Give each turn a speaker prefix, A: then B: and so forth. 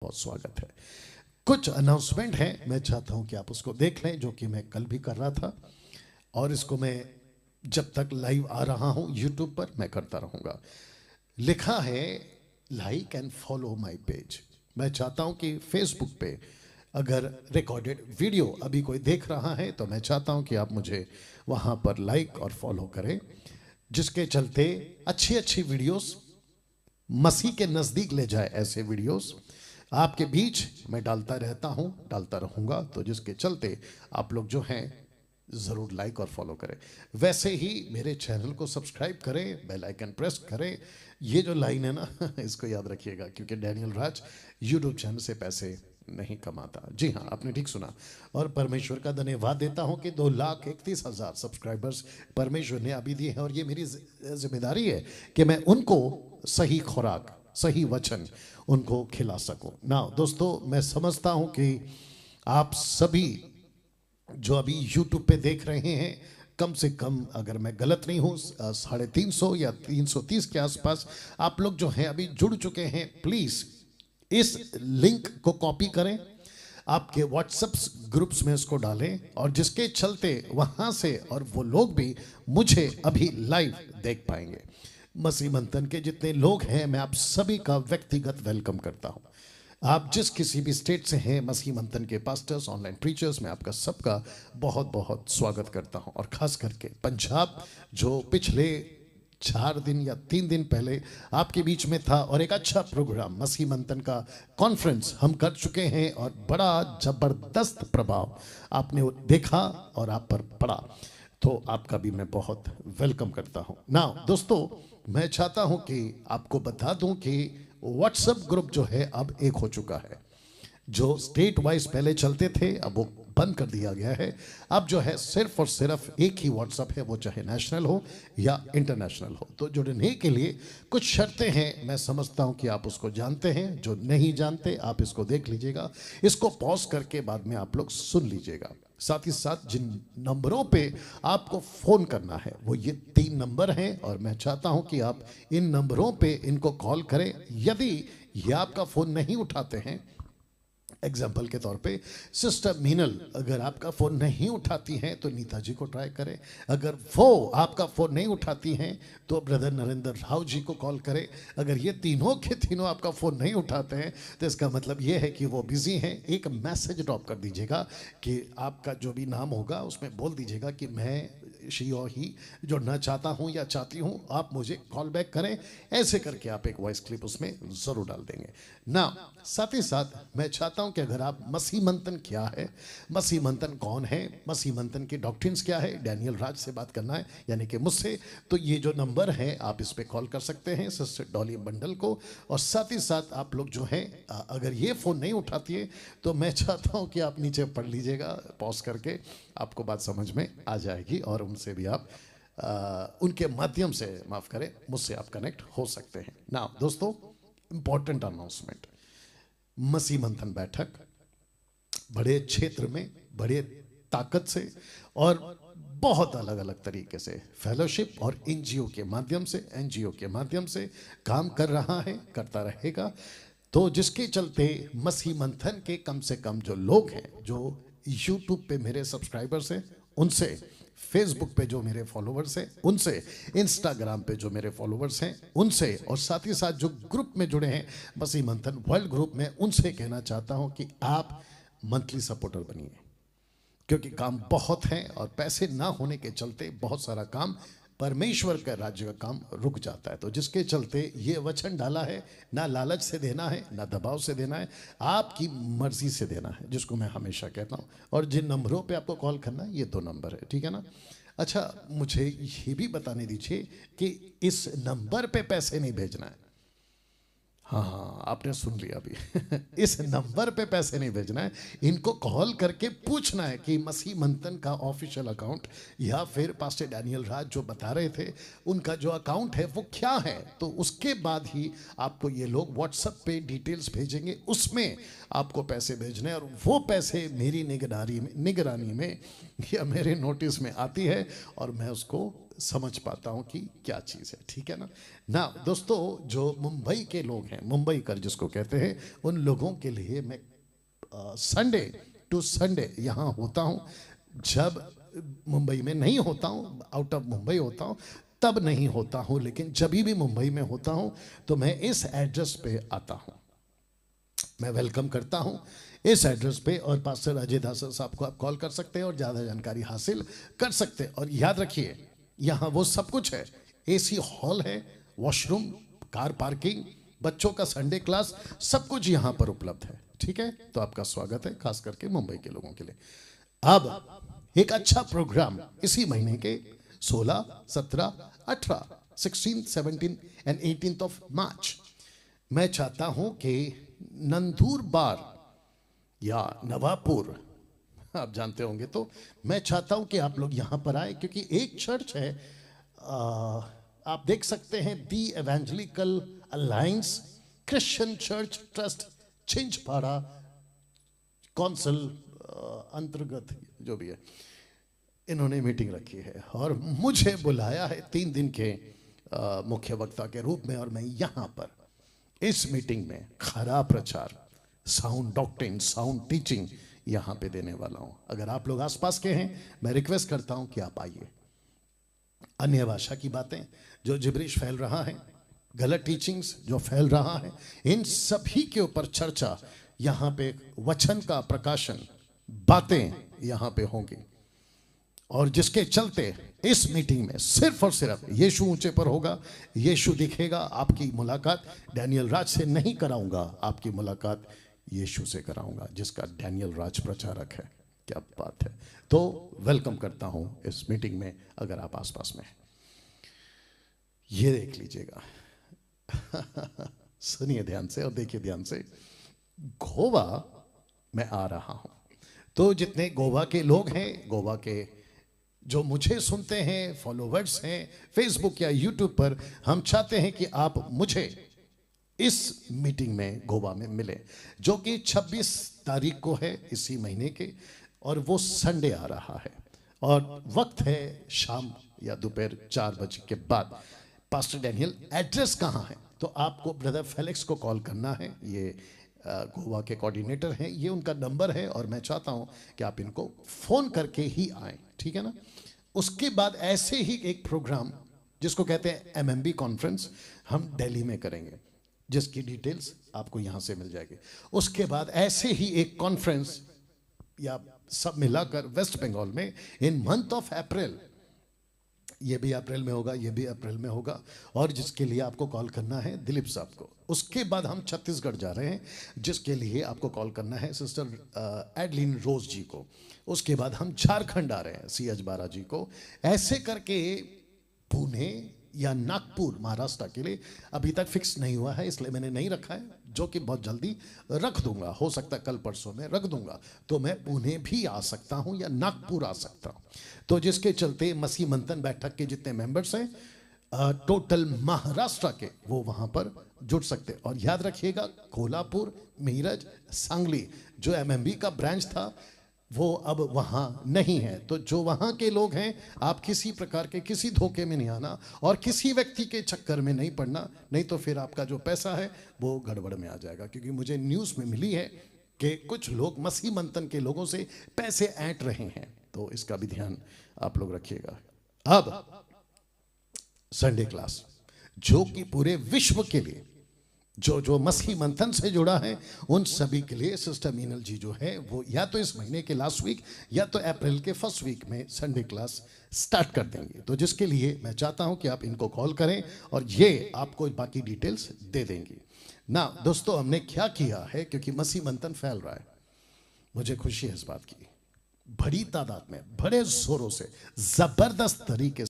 A: बहुत स्वागत है। कुछ अनाउंसमेंट है, मैं चाहता हूं कि आप उसको देख लें, जो कि मैं कल भी कर रहा था और इसको मैं जब तक लाइव आ रहा हूं यूट्यूब पर मैं करता रहूंगा। लिखा है like and follow my page. मैं चाहता हूं कि फेसबुक पे अगर रिकॉर्डेड वीडियो अभी कोई देख रहा है तो मैं चाहता हूं कि आप मुझे वहां पर लाइक और फॉलो करें, जिसके चलते अच्छी अच्छी वीडियोस मसीह के नजदीक ले जाए। ऐसे वीडियोस आपके बीच मैं डालता रहता हूं, डालता रहूंगा, तो जिसके चलते आप लोग जो हैं जरूर लाइक और फॉलो करें। वैसे ही मेरे चैनल को सब्सक्राइब करें, बेल आइकन प्रेस करें। ये जो लाइन है ना इसको याद रखिएगा, क्योंकि डैनियल राज यूट्यूब चैनल से पैसे नहीं कमाता। जी हाँ, आपने ठीक सुना। और परमेश्वर का धन्यवाद देता हूं कि 2,31,000 सब्सक्राइबर्स परमेश्वर ने अभी दिए हैं, और ये मेरी जिम्मेदारी है कि मैं उनको सही खुराक, सही वचन उनको खिला सकूं ना। दोस्तों, मैं समझता हूं कि आप सभी जो अभी YouTube पे देख रहे हैं, कम से कम अगर मैं गलत नहीं हूं 350 या 330 के आसपास आप लोग जो हैं अभी जुड़ चुके हैं। प्लीज इस लिंक को कॉपी करें, आपके व्हाट्सएप ग्रुप्स में इसको डालें, और जिसके चलते वहां से और वो लोग भी मुझे अभी लाइव देख पाएंगे। मसीह मंथन के जितने लोग हैं, मैं आप सभी का व्यक्तिगत वेलकम करता हूं। आप जिस किसी भी स्टेट से हैं, मसीह मंथन के पास्टर्स, ऑनलाइन प्रीचर्स, मैं आपका सबका बहुत बहुत स्वागत करता हूं। और खास करके पंजाब, जो पिछले 4 दिन या 3 दिन पहले आपके बीच में था, और एक अच्छा प्रोग्राम मसीह मंथन का कॉन्फ्रेंस हम कर चुके हैं, और बड़ा जबरदस्त प्रभाव आपने देखा और आप पर पड़ा, तो आपका भी मैं बहुत वेलकम करता हूं ना। दोस्तों, मैं चाहता हूं कि आपको बता दूं कि व्हाट्सएप ग्रुप जो है अब एक हो चुका है। जो स्टेट वाइज पहले चलते थे, अब वो बंद कर दिया गया है। अब जो है सिर्फ और सिर्फ एक ही व्हाट्सएप है, वो चाहे नेशनल हो या इंटरनेशनल हो। तो जुड़ने के लिए कुछ शर्तें हैं, मैं समझता हूं कि आप उसको जानते हैं। जो नहीं जानते, आप इसको देख लीजिएगा, इसको पॉज करके बाद में आप लोग सुन लीजिएगा। साथ ही साथ जिन नंबरों पे आपको फोन करना है, वो ये 3 नंबर हैं, और मैं चाहता हूं कि आप इन नंबरों पे इनको कॉल करें। यदि ये आपका फोन नहीं उठाते हैं, एग्जाम्पल के तौर पे सिस्टर मीनल अगर आपका फ़ोन नहीं उठाती हैं तो नीता जी को ट्राई करें। अगर वो आपका फ़ोन नहीं उठाती हैं तो ब्रदर नरेंद्र राव जी को कॉल करें। अगर ये तीनों के तीनों आपका फ़ोन नहीं उठाते हैं तो इसका मतलब ये है कि वो बिज़ी हैं। एक मैसेज ड्रॉप कर दीजिएगा कि आपका जो भी नाम होगा उसमें बोल दीजिएगा कि मैं शी और ही जुड़ना चाहता हूं या चाहती हूं, आप मुझे कॉल बैक करें। ऐसे करके आप एक वॉइस क्लिप उसमें ज़रूर डाल देंगे ना। साथ ही साथ मैं चाहता हूं कि अगर आप मसीह मंथन क्या है, मसीह मंथन कौन है, मसीह मंथन की डॉक्ट्रिन्स क्या है, डैनियल राज से बात करना है यानी कि मुझसे, तो ये जो नंबर है आप इस पे कॉल कर सकते हैं सिस्टर डॉली बंडल को। और साथ ही साथ आप लोग जो हैं, अगर ये फ़ोन नहीं उठाती है तो मैं चाहता हूं कि आप नीचे पढ़ लीजिएगा पॉज करके, आपको बात समझ में आ जाएगी, और उनसे भी आप उनके माध्यम से, माफ़ करें, मुझसे आप कनेक्ट हो सकते हैं ना। दोस्तों, इंपॉर्टेंट अनाउंसमेंट, मसीह मंथन बैठक बड़े क्षेत्र में, बड़े ताकत से और बहुत अलग अलग तरीके से फेलोशिप और एनजीओ के माध्यम से काम कर रहा है, करता रहेगा। तो जिसके चलते मसीह मंथन के कम से कम जो लोग हैं, जो यूट्यूब पे मेरे सब्सक्राइबर्स हैं उनसे, फेसबुक पे जो मेरे फॉलोवर्स हैं उनसे, इंस्टाग्राम पे जो मेरे फॉलोवर्स हैं उनसे, और साथ ही साथ जो ग्रुप में जुड़े हैं मसीह मंथन वर्ल्ड ग्रुप में, उनसे कहना चाहता हूं कि आप मंथली सपोर्टर बनिए, क्योंकि काम बहुत है और पैसे ना होने के चलते बहुत सारा काम, परमेश्वर का राज्य का काम रुक जाता है। तो जिसके चलते ये वचन डाला है, ना लालच से देना है, ना दबाव से देना है, आपकी मर्जी से देना है, जिसको मैं हमेशा कहता हूँ। और जिन नंबरों पे आपको कॉल करना है, ये 2 नंबर है, ठीक है ना। अच्छा, मुझे ये भी बताने दीजिए कि इस नंबर पे पैसे नहीं भेजना है। हाँ, आपने सुन लिया अभी इस नंबर पे पैसे नहीं भेजना है, इनको कॉल करके पूछना है कि मसीह मंथन का ऑफिशियल अकाउंट, या फिर पास्टर डैनियल राज जो बता रहे थे उनका जो अकाउंट है वो क्या है। तो उसके बाद ही आपको ये लोग व्हाट्सएप पे डिटेल्स भेजेंगे, उसमें आपको पैसे भेजने, और वो पैसे मेरी निगरानी में या मेरे नोटिस में आती है, और मैं उसको समझ पाता हूं कि क्या चीज़ है, ठीक है ना। ना दोस्तों, जो मुंबई के लोग हैं, मुंबई कर जिसको कहते हैं, उन लोगों के लिए मैं संडे टू संडे यहाँ होता हूँ। जब मुंबई में नहीं होता हूँ, आउट ऑफ मुंबई होता हूँ, तब नहीं होता हूँ, लेकिन जब भी मुंबई में होता हूँ तो मैं इस एड्रेस पे आता हूँ, मैं वेलकम करता हूँ इस एड्रेस पे। और पास्टर अजय दासर साहब को आप कॉल कर सकते हैं और ज़्यादा जानकारी हासिल कर सकते हैं। और याद रखिए, यहाँ वो सब कुछ है, एसी हॉल है, वॉशरूम, कार पार्किंग, बच्चों का संडे क्लास, सब कुछ यहाँ पर उपलब्ध है, ठीक है। तो आपका स्वागत है, खास करके मुंबई के लोगों के लिए। अब एक अच्छा प्रोग्राम इसी महीने के 16, 17, 18, 16, 17 एंड 18 ऑफ मार्च मैं चाहता हूं कि नंदूर बार या नवापुर, आप जानते होंगे, तो मैं चाहता हूं कि आप लोग यहां पर आए, क्योंकि एक चर्च है, आप देख सकते हैं, the evangelical alliance Christian church trust Chhinjpara council अंतर्गत जो भी है, इन्होंने मीटिंग रखी है और मुझे बुलाया है 3 दिन के मुख्य वक्ता के रूप में। और मैं यहाँ पर इस मीटिंग में खरा प्रचार, साउंड डॉक्ट्रिन, साउंड टीचिंग यहाँ पे देने वाला हूँ। अगर आप लोग आसपास के हैं, मैं रिक्वेस्ट करता हूँ कि आप आइए। अन्य भाषा की बातें जो जिब्रिश फैल रहा है, गलत टीचिंग्स जो फैल रहा है, इन सभी के ऊपर चर्चा यहाँ पे, वचन का प्रकाशन, बातें यहाँ पे होंगी। और जिसके चलते इस मीटिंग में सिर्फ और सिर्फ यीशु ऊंचे पर होगा, यीशु दिखेगा। आपकी मुलाकात डैनियल राज से नहीं कराऊंगा, आपकी मुलाकात यीशु से कराऊंगा, जिसका डैनियल राज प्रचारक है। क्या बात है। तो वेलकम करता हूं इस मीटिंग में, अगर आप आसपास में हैं। ये देख लीजिएगा सुनिए ध्यान से और देखिए ध्यान से, गोवा में आ रहा हूं। तो जितने गोवा के लोग हैं, गोवा के जो मुझे सुनते हैं, फॉलोवर्स हैं फेसबुक या यूट्यूब पर, हम चाहते हैं कि आप मुझे इस मीटिंग में गोवा में मिले, जो कि 26 तारीख को है इसी महीने के, और वो संडे आ रहा है और वक्त है शाम या दोपहर 4 बजे के बाद। पास्टर डैनियल, एड्रेस कहाँ है? तो आपको ब्रदर फेलिक्स को कॉल करना है, ये गोवा के कोऑर्डिनेटर हैं, ये उनका नंबर है, और मैं चाहता हूं कि आप इनको फोन करके ही आएं, ठीक है ना। उसके बाद ऐसे ही एक प्रोग्राम जिसको कहते हैं एमएमबी कॉन्फ्रेंस, हम दिल्ली में करेंगे, जिसकी डिटेल्स आपको यहां से मिल जाएगी। उसके बाद ऐसे ही एक कॉन्फ्रेंस या सब मिलाकर वेस्ट बंगाल में इन मंथ ऑफ अप्रैल, ये भी अप्रैल में होगा, ये भी अप्रैल में होगा, और जिसके लिए आपको कॉल करना है दिलीप साहब को। उसके बाद हम छत्तीसगढ़ जा रहे हैं, जिसके लिए आपको कॉल करना है सिस्टर एडलिन रोज जी को। उसके बाद हम झारखंड आ रहे हैं, सी एच बारा जी को। ऐसे करके पुणे या नागपुर महाराष्ट्र के लिए अभी तक फिक्स नहीं हुआ है, इसलिए मैंने नहीं रखा है, जो कि बहुत जल्दी रख दूंगा, हो सकता है कल परसों में रख दूंगा। तो मैं पुणे भी आ सकता हूं या नागपुर आ सकता हूं, तो जिसके चलते मसीह मंथन बैठक के जितने मेंबर्स हैं टोटल महाराष्ट्र के, वो वहां पर जुड़ सकते हैं। और याद रखिएगा, कोल्हापुर, मीरज, सांगली जो एमएमबी का ब्रांच था, वो अब वहां नहीं है। तो जो वहां के लोग हैं, आप किसी प्रकार के किसी धोखे में नहीं आना और किसी व्यक्ति के चक्कर में नहीं पड़ना, नहीं तो फिर आपका जो पैसा है वो गड़बड़ में आ जाएगा। क्योंकि मुझे न्यूज़ में मिली है कि कुछ लोग मसीह मंथन के लोगों से पैसे ऐंठ रहे हैं, तो इसका भी ध्यान आप लोग रखिएगा। अब संडे क्लास, जो कि पूरे विश्व के लिए, जो जो मसीह मंथन से जुड़ा है, उन सभी के लिए सिस्टर मीनल जी जो है वो या तो इस महीने के लास्ट वीक या तो अप्रैल के फर्स्ट वीक में संडे क्लास स्टार्ट कर देंगे। तो जिसके लिए मैं चाहता हूं कि आप इनको कॉल करें और ये आपको बाकी डिटेल्स दे देंगी ना। दोस्तों, हमने क्या किया है, क्योंकि मसीह मंथन फैल रहा है, मुझे खुशी है इस बात की, बड़ी तादाद में, बड़े जोरों से, जबरदस्त तरीके से